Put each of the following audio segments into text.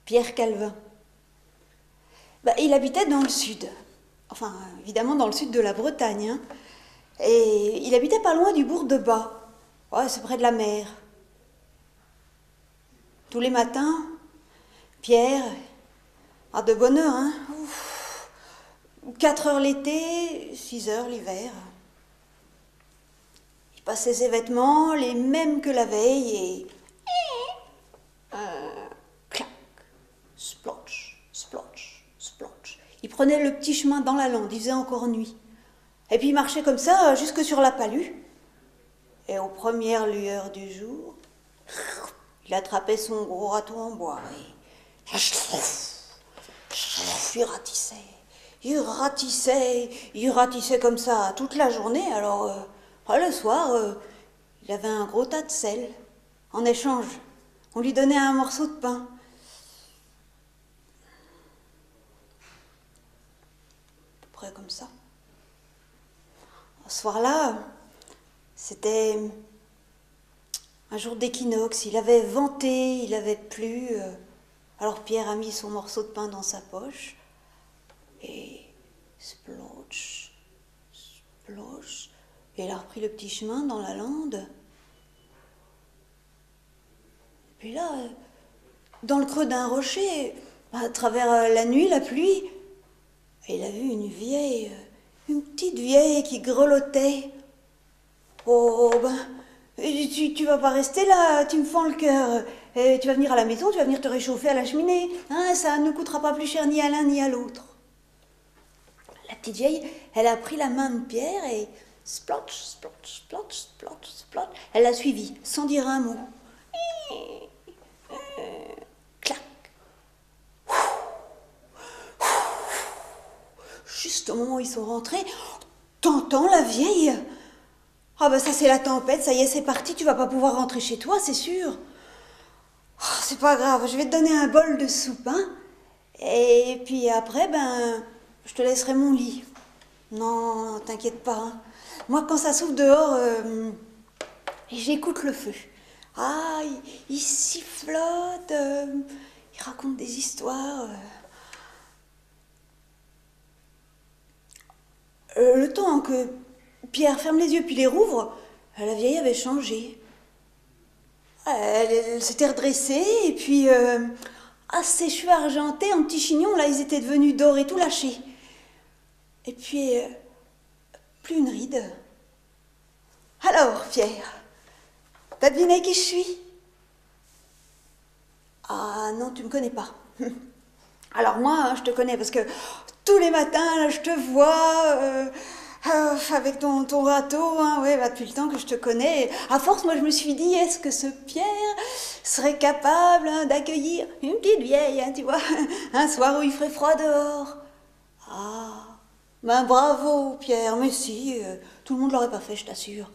Pierre Calvin. Il habitait dans le sud. Enfin, évidemment, dans le sud de la Bretagne. Hein. Et il habitait pas loin du bourg de Bas. Ouais, c'est près de la mer. Tous les matins, Pierre, de bonne heure, hein. 4 heures l'été, 6 heures l'hiver. Il passait ses vêtements, les mêmes que la veille, et... clac, splotch, splotch, splotch. Il prenait le petit chemin dans la lande, il faisait encore nuit. Et puis il marchait comme ça, jusque sur la Palue. Et aux premières lueurs du jour, il attrapait son gros râteau en bois et... il ratissait comme ça toute la journée. Alors, le soir, il avait un gros tas de sel. En échange, on lui donnait un morceau de pain. À peu près comme ça. Ce soir-là, c'était un jour d'équinoxe. Il avait venté, il avait plu. Alors Pierre a mis son morceau de pain dans sa poche. Et splotch, splotch. Et il a repris le petit chemin dans la lande. Et puis là, dans le creux d'un rocher, à travers la nuit, la pluie, il a vu une petite vieille qui grelottait. Oh, tu vas pas rester là, tu me fends le cœur. Et tu vas venir à la maison, tu vas venir te réchauffer à la cheminée. Hein, ça ne coûtera pas plus cher ni à l'un ni à l'autre. La petite vieille, elle a pris la main de Pierre et splotch, splotch, splotch, splotch, splotch. Elle l'a suivi, sans dire un mot. Clac. Juste au moment où ils sont rentrés, t'entends la vieille? Ah ça c'est la tempête, ça y est, c'est parti, tu vas pas pouvoir rentrer chez toi, c'est sûr. Oh, c'est pas grave, je vais te donner un bol de soupe, hein. Et puis après, je te laisserai mon lit. Non, t'inquiète pas. Hein. Moi, quand ça souffle dehors, j'écoute le feu. Ah, il sifflote, il raconte des histoires. Le temps que Pierre ferme les yeux puis les rouvre, la vieille avait changé. Elle s'était redressée et puis... ses cheveux argentés en petits chignons, là, ils étaient devenus d'or et tout lâchés. Et puis, plus une ride. Alors, Pierre, t'as deviné qui je suis? Ah non, tu me connais pas. Alors moi, je te connais parce que tous les matins, là, je te vois avec ton râteau, hein, ouais, depuis le temps que je te connais. À force, moi, je me suis dit, est-ce que ce Pierre serait capable d'accueillir une petite vieille, hein, tu vois, un soir où il ferait froid dehors? Ah, bravo, Pierre, mais si, tout le monde l'aurait pas fait, je t'assure,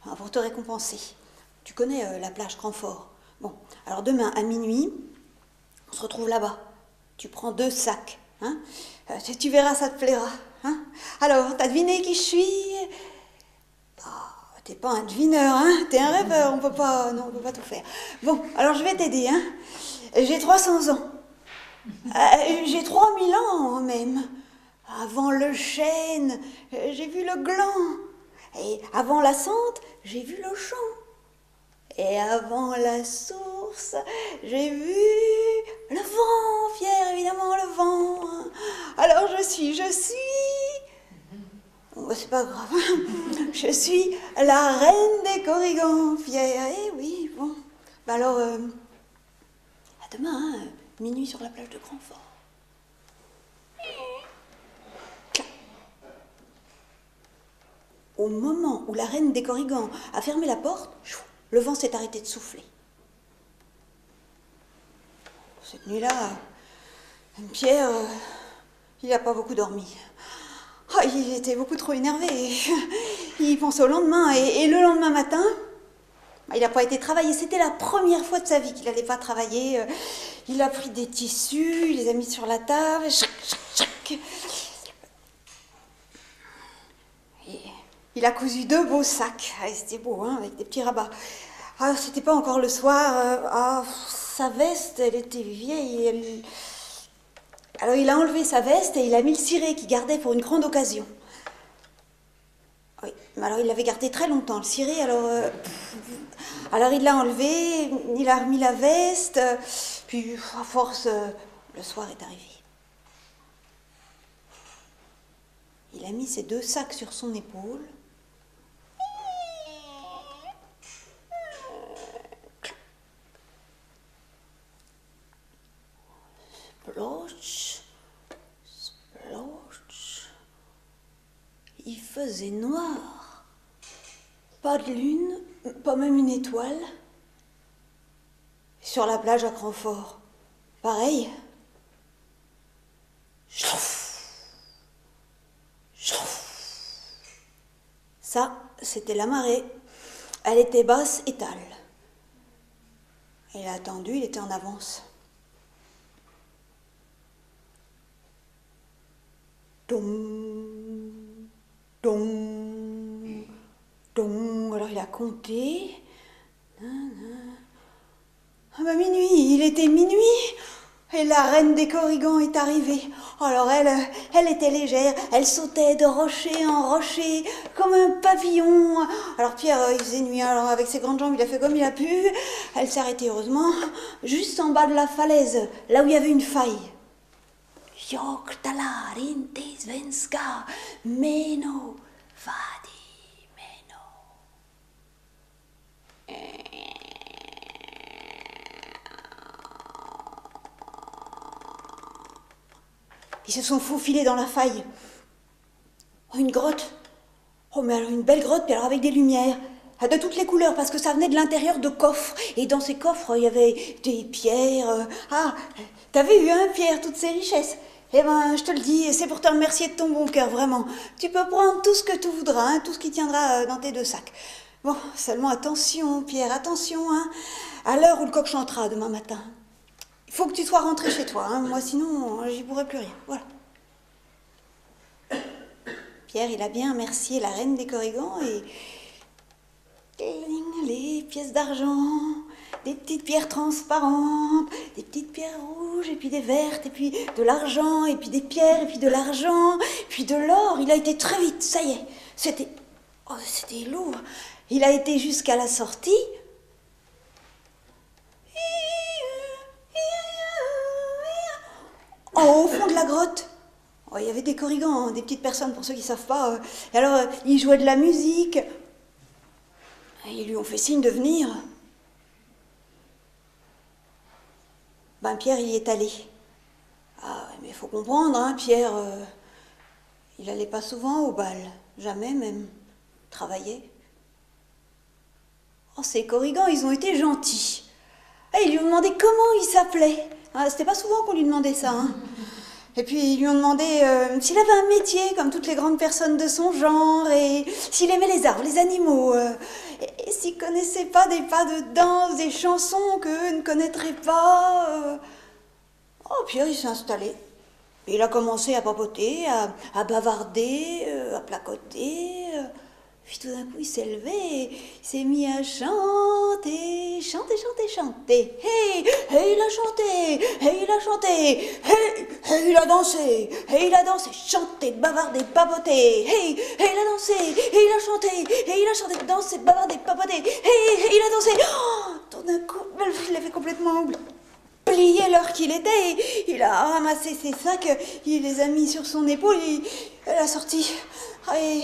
hein, pour te récompenser. Tu connais la plage Cranfort. Bon, alors demain, à minuit, on se retrouve là-bas. Tu prends 2 sacs, hein, tu verras, ça te plaira. Hein? Alors, t'as deviné qui je suis? T'es pas un devineur, hein? T'es un rêveur, on peut pas tout faire. Bon, alors je vais t'aider, hein? J'ai 300 ans. J'ai 3000 ans même. Avant le chêne, j'ai vu le gland. Et avant la sente, j'ai vu le champ. Et avant la source, j'ai vu le vent, Pierre, évidemment, le vent. Alors je suis... c'est pas grave. Je suis la reine des Corrigans, Pierre. Eh oui, bon. Alors, à demain, hein, minuit sur la plage de Cranfort. Au moment où la reine des Corrigans a fermé la porte, le vent s'est arrêté de souffler. Cette nuit-là, Pierre, il n'a pas beaucoup dormi. Oh, il était beaucoup trop énervé. Il pense au lendemain. Et le lendemain matin, il n'a pas été travailler. C'était la première fois de sa vie qu'il n'allait pas travailler. Il a pris des tissus, il les a mis sur la table. Et il a cousu 2 beaux sacs. Ah, c'était beau, hein, avec des petits rabats. Ah, c'était pas encore le soir. sa veste, elle était vieille. Alors il a enlevé sa veste et il a mis le ciré qu'il gardait pour une grande occasion. Oui, mais alors il l'avait gardé très longtemps, le ciré, alors il l'a enlevé, il a remis la veste, puis à force, le soir est arrivé. Il a mis ses 2 sacs sur son épaule. Sploch, sploch. Il faisait noir. Pas de lune, pas même une étoile. Sur la plage à Cranfort, pareil. Ça, c'était la marée. Elle était basse et tale. Il a attendu, il était en avance. Dong, dong, dong. Alors il a compté. Ah bah minuit, il était minuit. Et la reine des Corrigans est arrivée. Alors elle était légère, elle sautait de rocher en rocher, comme un pavillon. Alors Pierre, il faisait nuit, alors avec ses grandes jambes, il a fait comme il a pu. Elle s'est arrêtée heureusement, juste en bas de la falaise, là où il y avait une faille. Jag talar inte svenska, meno vadi meno. Ils se sont faufilés dans la faille. Oh, une grotte. Oh, mais alors une belle grotte, puis alors avec des lumières. Ah, de toutes les couleurs, parce que ça venait de l'intérieur de coffres. Et dans ces coffres, il y avait des pierres. Ah, t'as vu, hein, Pierre, toutes ces richesses. Eh ben, je te le dis, c'est pour te remercier de ton bon cœur, vraiment. Tu peux prendre tout ce que tu voudras, hein, tout ce qui tiendra dans tes 2 sacs. Bon, seulement attention, Pierre, attention, hein, à l'heure où le coq chantera demain matin. Il faut que tu sois rentré chez toi, hein, moi sinon, j'y pourrai plus rien, voilà. Pierre, il a bien remercié la reine des Corrigans et... les pièces d'argent, des petites pierres transparentes, des petites pierres rouges, et puis des vertes, et puis de l'argent, et puis des pierres, et puis de l'argent, puis de l'or. Il a été très vite, ça y est. C'était lourd. Il a été jusqu'à la sortie. En haut, au fond de la grotte. Oh, il y avait des Corrigans, hein, des petites personnes, pour ceux qui ne savent pas. Et alors, ils jouaient de la musique. Et ils lui ont fait signe de venir. Ben, Pierre, il y est allé. Ah, mais il faut comprendre, hein, Pierre, il n'allait pas souvent au bal. Jamais même. Travaillait. Oh, ces Corrigans, ils ont été gentils. Et ils lui ont demandé comment il s'appelait. Ah, c'était pas souvent qu'on lui demandait ça, hein. Et puis ils lui ont demandé s'il avait un métier comme toutes les grandes personnes de son genre, et s'il aimait les arbres, les animaux, et s'il connaissait pas des pas de danse, des chansons qu'eux ne connaîtraient pas. Oh, Pierre, il s'est installé. Et il a commencé à papoter, à bavarder, à placoter. Puis tout d'un coup, il s'est levé et il s'est mis à chanter, chanter, chanter, chanter. Hey, hey, il a chanté, hey, il a chanté, hey, hey, il a dansé, hey, il a dansé, chanté, bavardé, papoté. Hey, hey, il a dansé, hey, il a chanté, hey, il a chanté, dansé, bavardé, papoté. Hey, hey, il a dansé. Oh, tout d'un coup, il l'avait complètement oublié l'heure qu'il était. Il a ramassé ses sacs, il les a mis sur son épaule, il a sorti. Et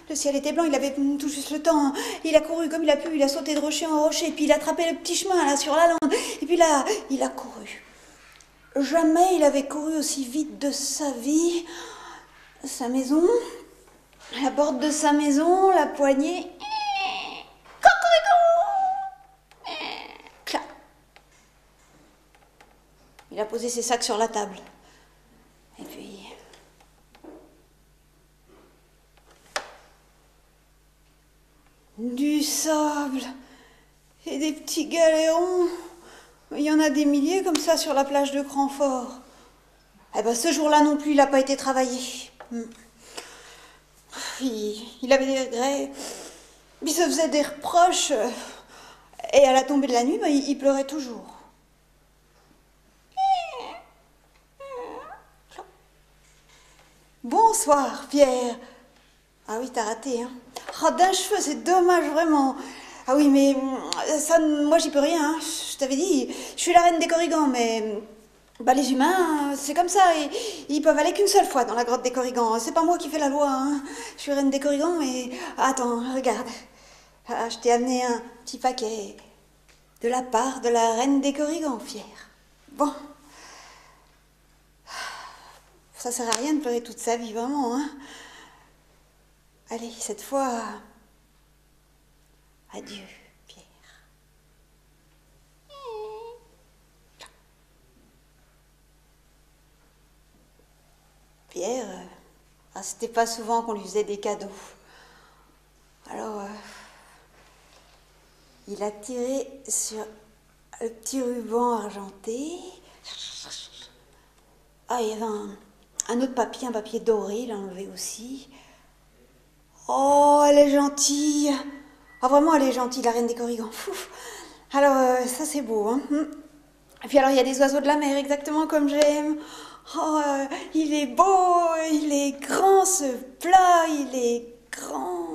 le ciel était blanc, il avait tout juste le temps. Il a couru comme il a pu, il a sauté de rocher en rocher, puis il a attrapé le petit chemin là sur la lande. Et puis là, il a couru. Jamais il avait couru aussi vite de sa vie. Sa maison, la porte de sa maison, la poignée. Clac. Il a posé ses sacs sur la table. Et puis... du sable et des petits galérons. Il y en a des milliers comme ça sur la plage de Cranfort. Eh ben ce jour-là non plus, il n'a pas été travaillé. Il avait des regrets. Il se faisait des reproches. Et à la tombée de la nuit, ben, il pleurait toujours. Bonsoir, Pierre. Ah oui, t'as raté, hein. Oh, d'un cheveu, c'est dommage, vraiment. Ah oui, mais ça, moi, j'y peux rien, hein. Je t'avais dit, je suis la reine des Corrigans, mais... Bah, les humains, c'est comme ça. Ils peuvent aller qu'une seule fois dans la grotte des Corrigans. C'est pas moi qui fais la loi, hein. Je suis reine des Corrigans, mais... Attends, regarde. Ah, je t'ai amené un petit paquet de la part de la reine des Corrigans, Pierre. Bon. Ça sert à rien de pleurer toute sa vie, vraiment, hein. Allez, cette fois, adieu, Pierre. Pierre, c'était pas souvent qu'on lui faisait des cadeaux. Alors, il a tiré sur le petit ruban argenté. Ah, il y avait un autre papier, un papier doré, il l'a enlevé aussi. Oh, elle est gentille. Ah, vraiment, elle est gentille, la reine des Corrigans. Ouf. Alors, ça, c'est beau, hein. Et puis alors, il y a des oiseaux de la mer, exactement comme j'aime. Oh, il est beau, il est grand, ce plat, il est grand.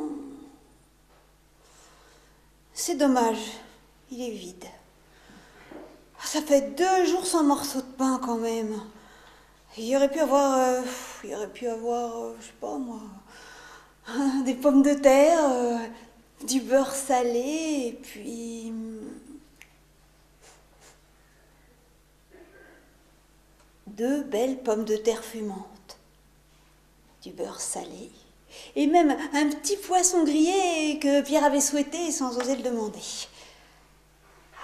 C'est dommage, il est vide. Ça fait 2 jours sans morceau de pain, quand même. Il y aurait pu avoir, je sais pas moi, des pommes de terre, du beurre salé, et puis... deux belles pommes de terre fumantes, du beurre salé, et même un petit poisson grillé que Pierre avait souhaité sans oser le demander.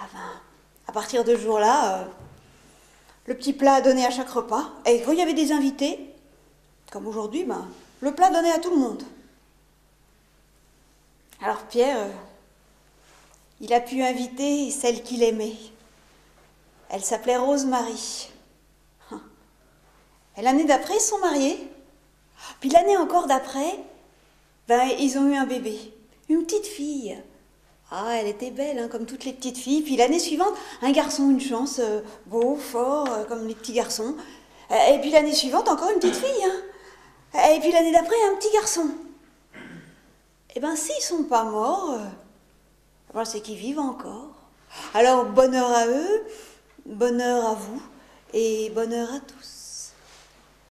Ah ben, à partir de ce jour-là, le petit plat donné à chaque repas, et quand il y avait des invités, comme aujourd'hui, ben, le plat donnait à tout le monde. Alors Pierre, il a pu inviter celle qu'il aimait. Elle s'appelait Rosemary. Et l'année d'après, ils sont mariés. Puis l'année encore d'après, ben, ils ont eu un bébé, une petite fille. Ah, elle était belle, hein, comme toutes les petites filles. Puis l'année suivante, un garçon, une chance, beau, fort, comme les petits garçons. Et puis l'année suivante, encore une petite fille. Hein. Et puis l'année d'après, un petit garçon. Eh ben, s'ils sont pas morts, ben, c'est qu'ils vivent encore. Alors, bonheur à eux, bonheur à vous, et bonheur à tous.